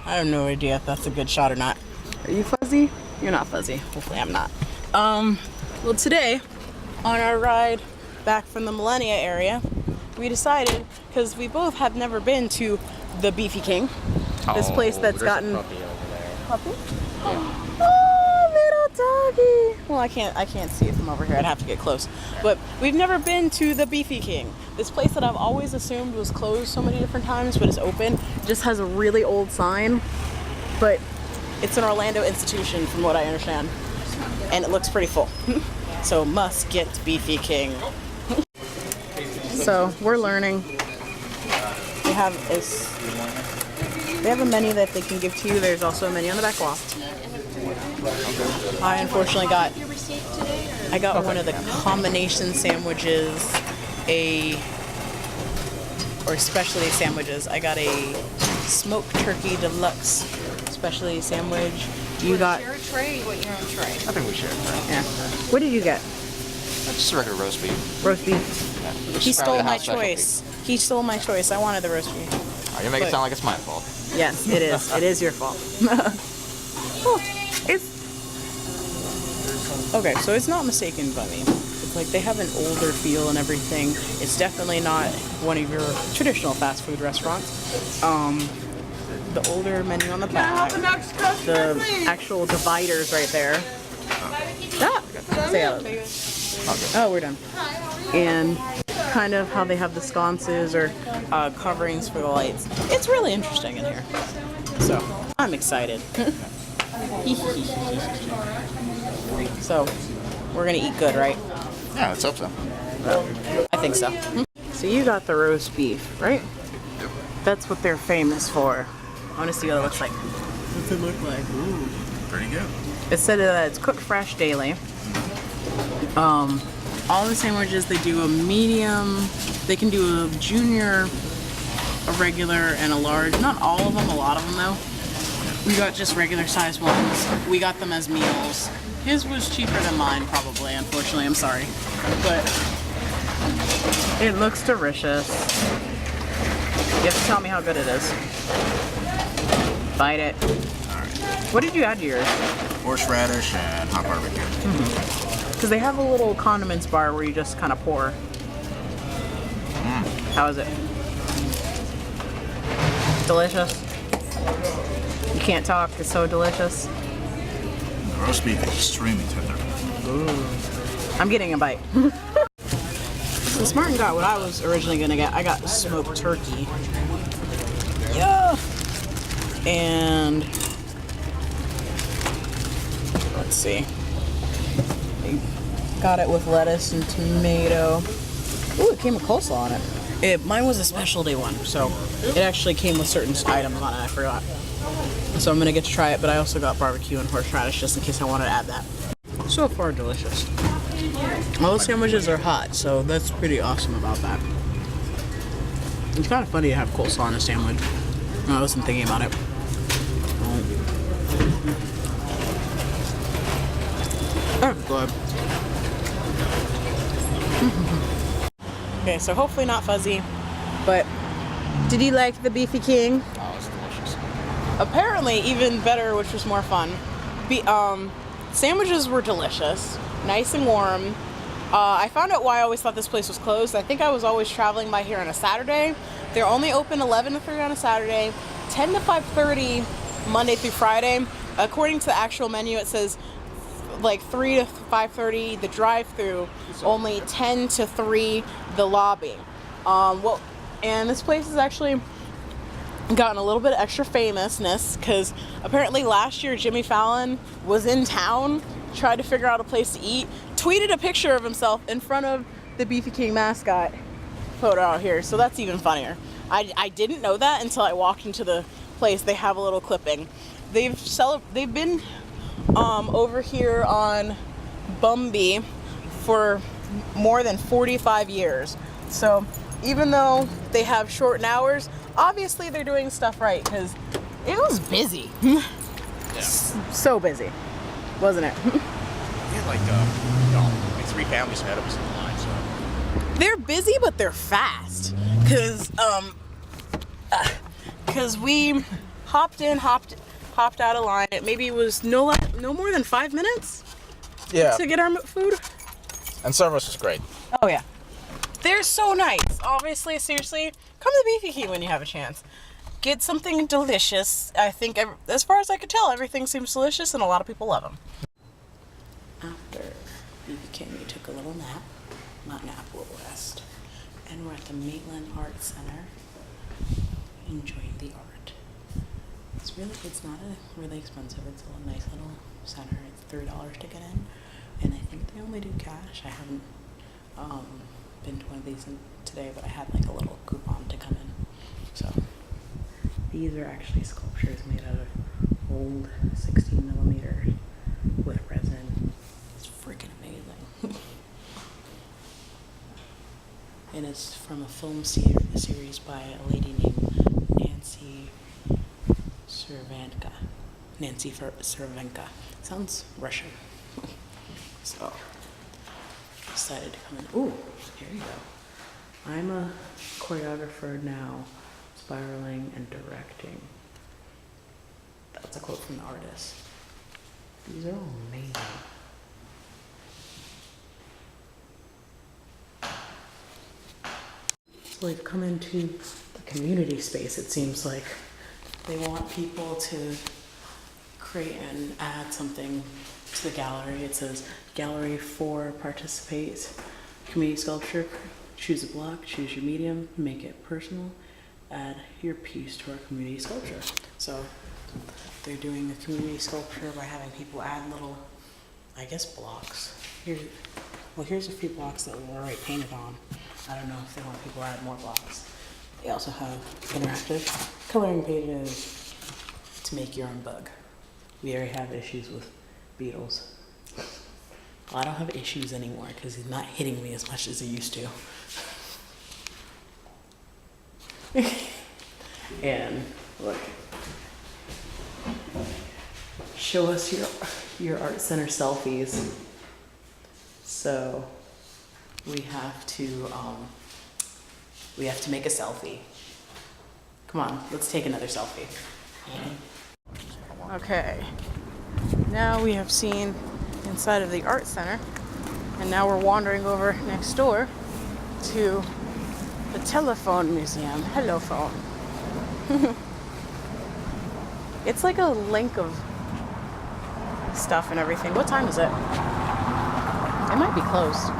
I have no idea if that's a good shot or not. Are you fuzzy? You're not fuzzy. Hopefully I'm not. Well, today, on our ride back from the Millennia area, we decided, because we both have never been to the Beefy King, this place that's gotten... Puppy over there. Puppy? Oh, little doggy. Well, I can't see it from over here. I'd have to get close. But we've never been to the Beefy King. This place that I've always assumed was closed so many different times, but is open. It just has a really old sign. But it's an Orlando institution, from what I understand. And it looks pretty full. So must get Beefy King. So we're learning. They have a menu that they can give to you. There's also a menu on the back wall. I unfortunately got one of the combination sandwiches, or specialty sandwiches. I got a smoked turkey deluxe specialty sandwich. You got... Share a tray. You want your own tray? I think we should. Yeah. What did you get? Just a regular roast beef. Roast beef. Yeah. He stole my choice. He stole my choice. I wanted the roast beef. Oh, you make it sound like it's my fault. Yes, it is. It is your fault. Oh, okay, so it's not mistaken by me. It's like they have an older feel and everything. It's definitely not one of your traditional fast food restaurants. The older menu on the back, the actual dividers right there. Say hello. Oh, we're done. And kind of how they have the sconces or coverings for the lights. It's really interesting in here. So, I'm excited. So, we're gonna eat good, right? Yeah, let's hope so. I think so. So you got the roast beef, right? Yep. That's what they're famous for. I want to see what it looks like. What's it look like? Ooh. Pretty good. It said that it's cooked fresh daily. All the sandwiches, they do a medium, they can do a junior, a regular, and a large. Not all of them, a lot of them though. We got just regular size ones. We got them as meals. His was cheaper than mine, probably, unfortunately, I'm sorry. But it looks delicious. You have to tell me how good it is. Bite it. What did you add to yours? Horseradish and hot barbecue. Because they have a little condiments bar where you just kind of pour. How is it? Delicious? You can't talk, it's so delicious. The roast beef is extremely tender. Ooh. I'm getting a bite. So Smartin got what I was originally gonna get. I got smoked turkey. Yeah. And let's see. Got it with lettuce and tomato. Ooh, it came with coleslaw on it. Mine was a specialty one, so it actually came with certain items on it. I forgot. So I'm gonna get to try it, but I also got barbecue and horseradish just in case I wanted to add that. So far, delicious. All the sandwiches are hot, so that's pretty awesome about that. It's kind of funny to have coleslaw on a sandwich. I wasn't thinking about it. That's good. Okay, so hopefully not fuzzy, but did you like the Beefy King? Oh, it's delicious. Apparently even better, which was more fun. Sandwiches were delicious, nice and warm. I found out why I always thought this place was closed. I think I was always traveling by here on a Saturday. They're only open 11 to 3 on a Saturday, 10 to 5:30 Monday through Friday. According to the actual menu, it says like 3 to 5:30 the drive-through, only 10 to 3 the lobby. And this place has actually gotten a little bit of extra famousness because apparently last year Jimmy Fallon was in town, tried to figure out a place to eat, tweeted a picture of himself in front of the Beefy King mascot photo out here. So that's even funnier. I didn't know that until I walked into the place. They have a little clipping. They've been over here on Bumby for more than 45 years. So even though they have shortened hours, obviously they're doing stuff right because it was busy. Yeah. So busy, wasn't it? We had like, like 3 families ahead of us in the line, so. They're busy, but they're fast. Cause we hopped in, hopped out of line. It maybe was no more than 5 minutes Yeah. to get our food. And service was great. Oh yeah, they're so nice. Obviously, seriously, come to Beefy Key when you have a chance. Get something delicious. I think, as far as I could tell, everything seems delicious, and a lot of people love them. After Beefy King, we took a little nap. Not nap, a little rest. And we're at the Maitland Art Center, enjoying the art. It's not really expensive. It's a nice little center. It's $3 to get in, and I think they only do cash. I haven't been to one of these today, but I had like a little coupon to come in. So these are actually sculptures made out of old 16mm with resin. It's freaking amazing. And it's from a film series by a lady named Nancy Cervenka. Sounds Russian. So, decided to come in. Ooh, here you go. I'm a choreographer now, spiraling and directing. That's a quote from the artist. These are all amazing. So we've come into the community space, it seems like. They want people to create and add something to the gallery. It says, Gallery 4 participates. Community sculpture, choose a block, choose your medium, make it personal, add your piece to our community sculpture. So they're doing a community sculpture by having people add little, I guess, blocks. Here's a few blocks that were already painted on. I don't know if they want people to add more blocks. They also have interactive coloring pages to make your own bug. We already have issues with beetles. Well, I don't have issues anymore because he's not hitting me as much as he used to. And look, show us your art center selfies. So we have to make a selfie. Come on, let's take another selfie. Okay, now we have seen inside of the art center, and now we're wandering over next door to the telephone museum. Hello, phone. It's like a link of stuff and everything. What time is it? It might be closed.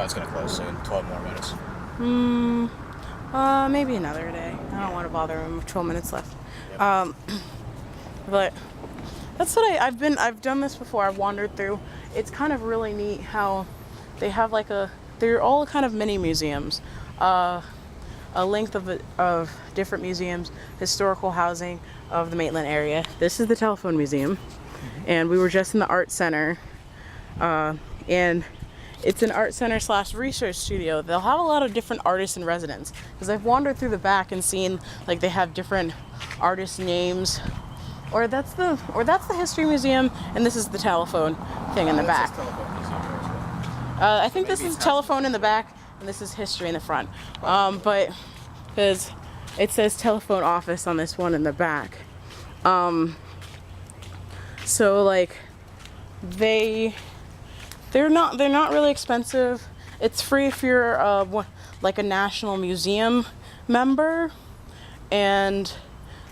It's gonna close soon. 12 more minutes. Maybe another day. I don't want to bother him with 12 minutes left. Yep. But that's what I've done this before. I've wandered through. It's kind of really neat how they have they're all kind of mini museums. A length of different museums, historical housing of the Maitland area. This is the telephone museum, and we were just in the art center, and it's an art center / research studio. They'll have a lot of different artists in residence, because I've wandered through the back and seen like they have different artist names, or that's the history museum, and this is the telephone thing in the back. I think this is telephone in the back, and this is history in the front. But because it says telephone office on this one in the back. So like they're not really expensive. It's free if you're like a National Museum member, and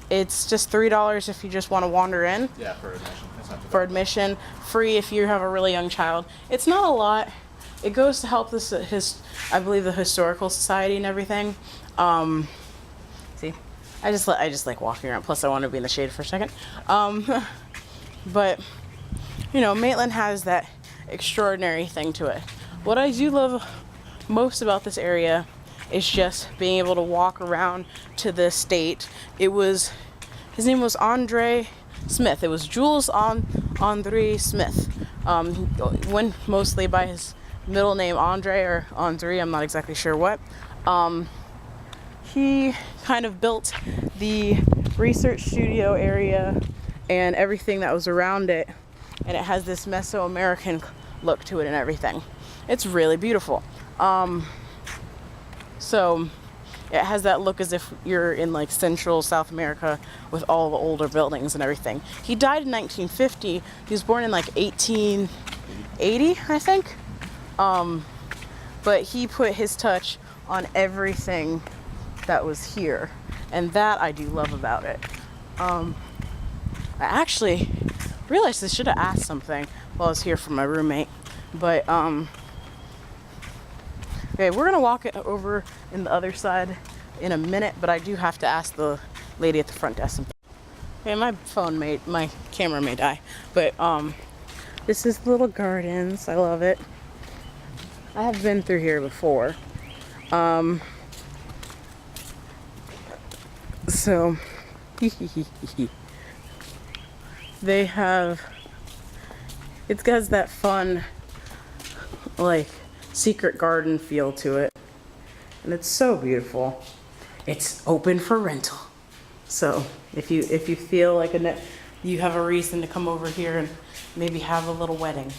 it's just $3 if you just want to wander in. Yeah, for admission. That's not too bad. For admission, free if you have a really young child. It's not a lot. It goes to help I believe the historical society and everything. See, I just like walking around. Plus, I want to be in the shade for a second. But Maitland has that extraordinary thing to it. What I do love most about this area is just being able to walk around to the estate. His name was Andre Smith. It was Jules Andre Smith. Went mostly by his middle name Andre or Andre, I'm not exactly sure what. He kind of built the research studio area and everything that was around it, and it has this Mesoamerican look to it and everything. It's really beautiful. So It has that look as if you're in like central South America with all the older buildings and everything. He died in 1950. He was born in like 1880, I think. But he put his touch on everything that was here. And that I do love about it. I actually realized I should have asked something while I was here from my roommate. But, okay, we're gonna walk it over in the other side in a minute, but I do have to ask the lady at the front desk something. Okay, my camera may die, but this is the little gardens. I love it. I have been through here before. So they have, it has that fun like secret garden feel to it, and it's so beautiful. It's open for rental, so if you feel like you have a reason to come over here and maybe have a little wedding,